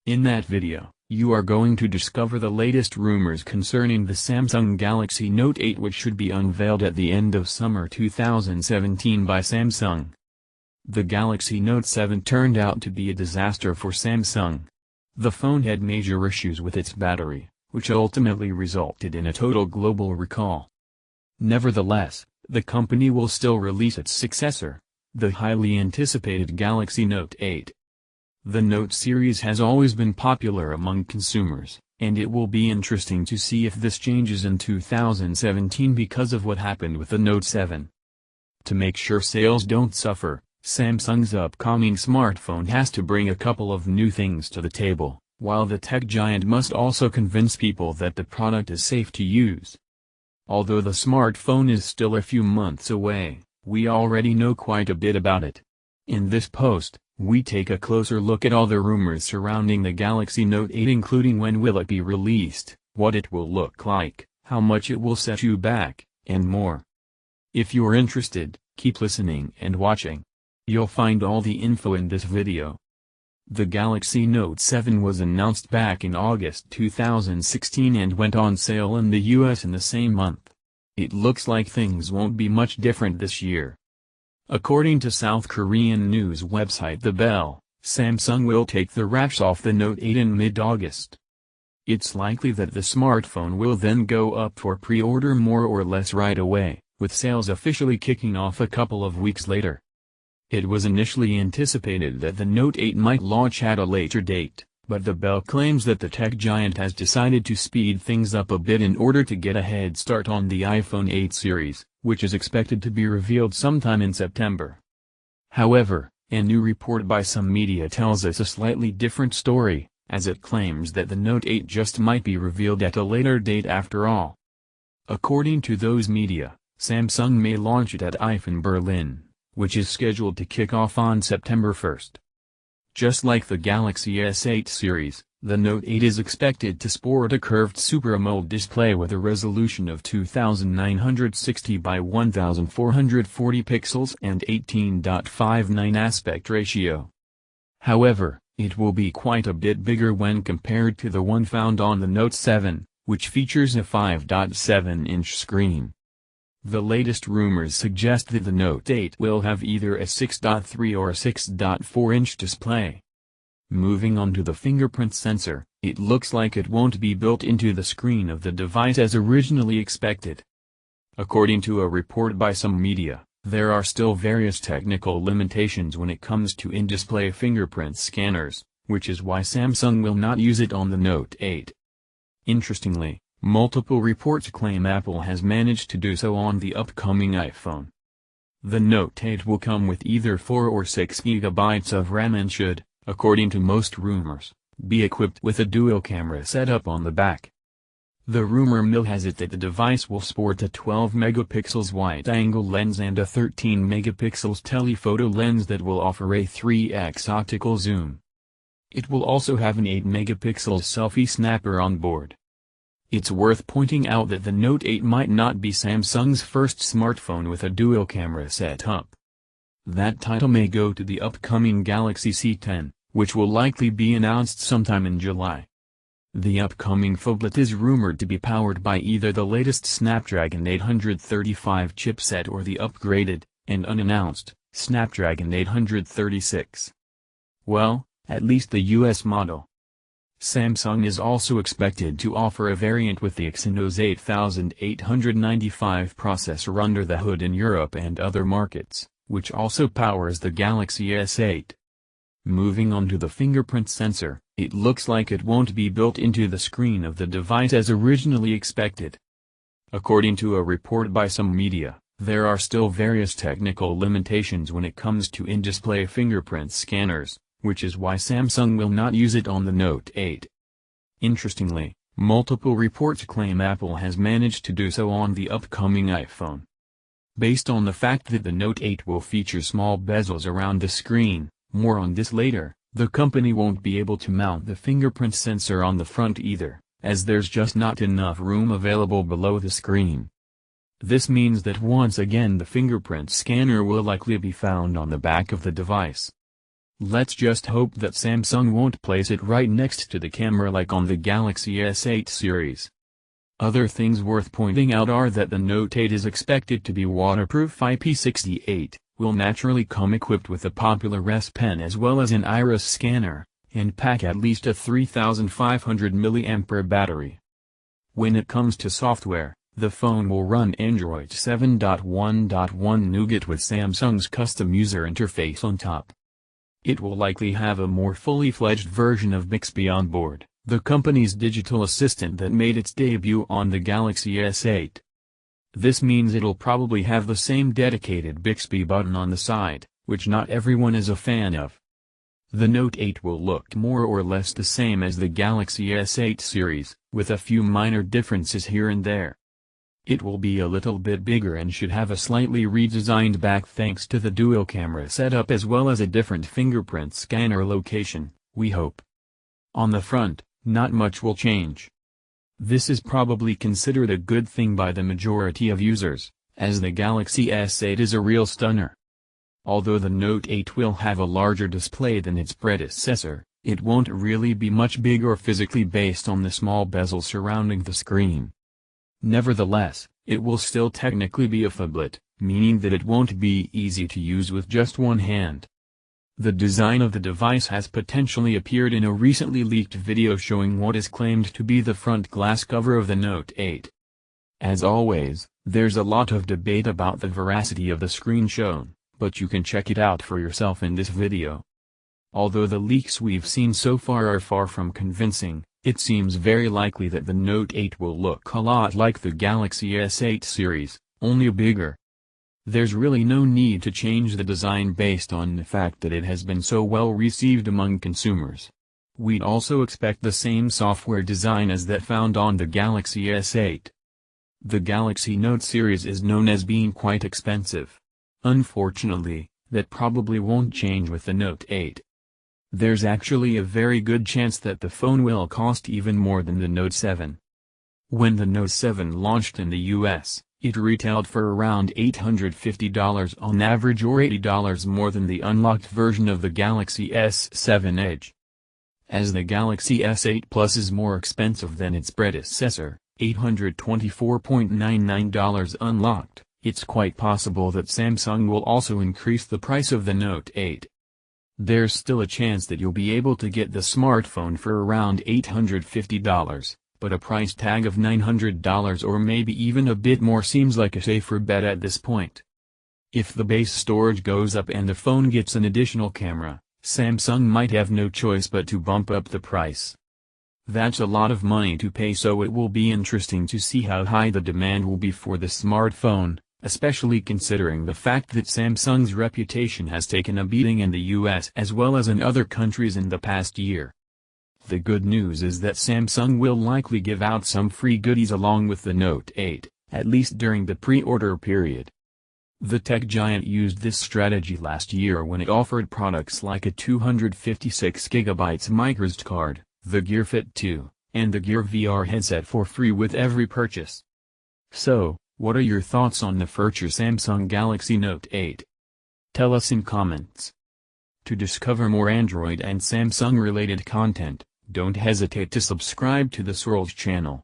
In that video, you are going to discover the latest rumors concerning the Samsung Galaxy Note 8, which should be unveiled at the end of summer 2017 by Samsung. The Galaxy Note 7 turned out to be a disaster for Samsung. The phone had major issues with its battery, which ultimately resulted in a total global recall. Nevertheless, the company will still release its successor, the highly anticipated Galaxy Note 8. The Note series has always been popular among consumers, and it will be interesting to see if this changes in 2017 because of what happened with the Note 7. To make sure sales don't suffer, Samsung's upcoming smartphone has to bring a couple of new things to the table, while the tech giant must also convince people that the product is safe to use. Although the smartphone is still a few months away, we already know quite a bit about it. In this post, we take a closer look at all the rumors surrounding the Galaxy Note 8, including when will it be released, what it will look like, how much it will set you back, and more. If you're interested, keep listening and watching. You'll find all the info in this video. The Galaxy Note 7 was announced back in August 2016 and went on sale in the US in the same month. It looks like things won't be much different this year. According to South Korean news website The Bell, Samsung will take the wraps off the Note 8 in mid-August. It's likely that the smartphone will then go up for pre-order more or less right away, with sales officially kicking off a couple of weeks later. It was initially anticipated that the Note 8 might launch at a later date, but The Bell claims that the tech giant has decided to speed things up a bit in order to get a head start on the iPhone 8 series, which is expected to be revealed sometime in September. However, a new report by some media tells us a slightly different story, as it claims that the Note 8 just might be revealed at a later date after all. According to those media, Samsung may launch it at iPhone Berlin, which is scheduled to kick off on September 1st. Just like the Galaxy S8 series, the Note 8 is expected to sport a curved Super AMOLED display with a resolution of 2960 by 1440 pixels and 18.59 aspect ratio. However, it will be quite a bit bigger when compared to the one found on the Note 7, which features a 5.7-inch screen. The latest rumors suggest that the Note 8 will have either a 6.3 or a 6.4-inch display. Moving on to the fingerprint sensor, it looks like it won't be built into the screen of the device as originally expected. According to a report by some media, there are still various technical limitations when it comes to in-display fingerprint scanners, which is why Samsung will not use it on the Note 8. Interestingly, multiple reports claim Apple has managed to do so on the upcoming iPhone. The Note 8 will come with either 4 or 6 GB of RAM and should, according to most rumors, be equipped with a dual-camera setup on the back. The rumor mill has it that the device will sport a 12-megapixels wide-angle lens and a 13-megapixels telephoto lens that will offer a 3x optical zoom. It will also have an 8-megapixel selfie snapper on board. It's worth pointing out that the Note 8 might not be Samsung's first smartphone with a dual-camera setup. That title may go to the upcoming Galaxy C10, which will likely be announced sometime in July. The upcoming phablet is rumored to be powered by either the latest Snapdragon 835 chipset or the upgraded, and unannounced, Snapdragon 836. Well, at least the US model. Samsung is also expected to offer a variant with the Exynos 8895 processor under the hood in Europe and other markets, which also powers the Galaxy S8. Moving on to the fingerprint sensor, it looks like it won't be built into the screen of the device as originally expected. According to a report by some media, there are still various technical limitations when it comes to in-display fingerprint scanners, which is why Samsung will not use it on the Note 8. Interestingly, multiple reports claim Apple has managed to do so on the upcoming iPhone. Based on the fact that the Note 8 will feature small bezels around the screen, more on this later, the company won't be able to mount the fingerprint sensor on the front either, as there's just not enough room available below the screen. This means that once again the fingerprint scanner will likely be found on the back of the device. Let's just hope that Samsung won't place it right next to the camera like on the Galaxy S8 series. Other things worth pointing out are that the Note 8 is expected to be waterproof IP68, will naturally come equipped with a popular S Pen as well as an iris scanner, and pack at least a 3500 mAh battery. When it comes to software, the phone will run Android 7.1.1 Nougat with Samsung's custom user interface on top. It will likely have a more fully fledged version of Bixby on board, the company's digital assistant that made its debut on the Galaxy S8. This means it'll probably have the same dedicated Bixby button on the side, which not everyone is a fan of. The Note 8 will look more or less the same as the Galaxy S8 series, with a few minor differences here and there. It will be a little bit bigger and should have a slightly redesigned back thanks to the dual camera setup as well as a different fingerprint scanner location, we hope. On the front, not much will change. This is probably considered a good thing by the majority of users, as the Galaxy S8 is a real stunner. Although the Note 8 will have a larger display than its predecessor, it won't really be much bigger physically based on the small bezel surrounding the screen. Nevertheless, it will still technically be a phablet, meaning that it won't be easy to use with just one hand. The design of the device has potentially appeared in a recently leaked video showing what is claimed to be the front glass cover of the Note 8. As always, there's a lot of debate about the veracity of the screen shown, but you can check it out for yourself in this video. Although the leaks we've seen so far are far from convincing, it seems very likely that the Note 8 will look a lot like the Galaxy S8 series, only bigger. There's really no need to change the design based on the fact that it has been so well received among consumers. We'd also expect the same software design as that found on the Galaxy S8. The Galaxy Note series is known as being quite expensive. Unfortunately, that probably won't change with the Note 8. There's actually a very good chance that the phone will cost even more than the Note 7. When the Note 7 launched in the US, it retailed for around $850 on average or $80 more than the unlocked version of the Galaxy S7 Edge. As the Galaxy S8 Plus is more expensive than its predecessor, $824.99 unlocked, it's quite possible that Samsung will also increase the price of the Note 8. There's still a chance that you'll be able to get the smartphone for around $850, but a price tag of $900 or maybe even a bit more seems like a safer bet at this point. If the base storage goes up and the phone gets an additional camera, Samsung might have no choice but to bump up the price. That's a lot of money to pay, so it will be interesting to see how high the demand will be for the smartphone, especially considering the fact that Samsung's reputation has taken a beating in the US as well as in other countries in the past year. The good news is that Samsung will likely give out some free goodies along with the Note 8, at least during the pre-order period. The tech giant used this strategy last year when it offered products like a 256GB microSD card, the Gear Fit 2, and the Gear VR headset for free with every purchase. So, what are your thoughts on the future Samsung Galaxy Note 8? Tell us in comments. To discover more Android and Samsung related content, don't hesitate to subscribe to the Swirls channel.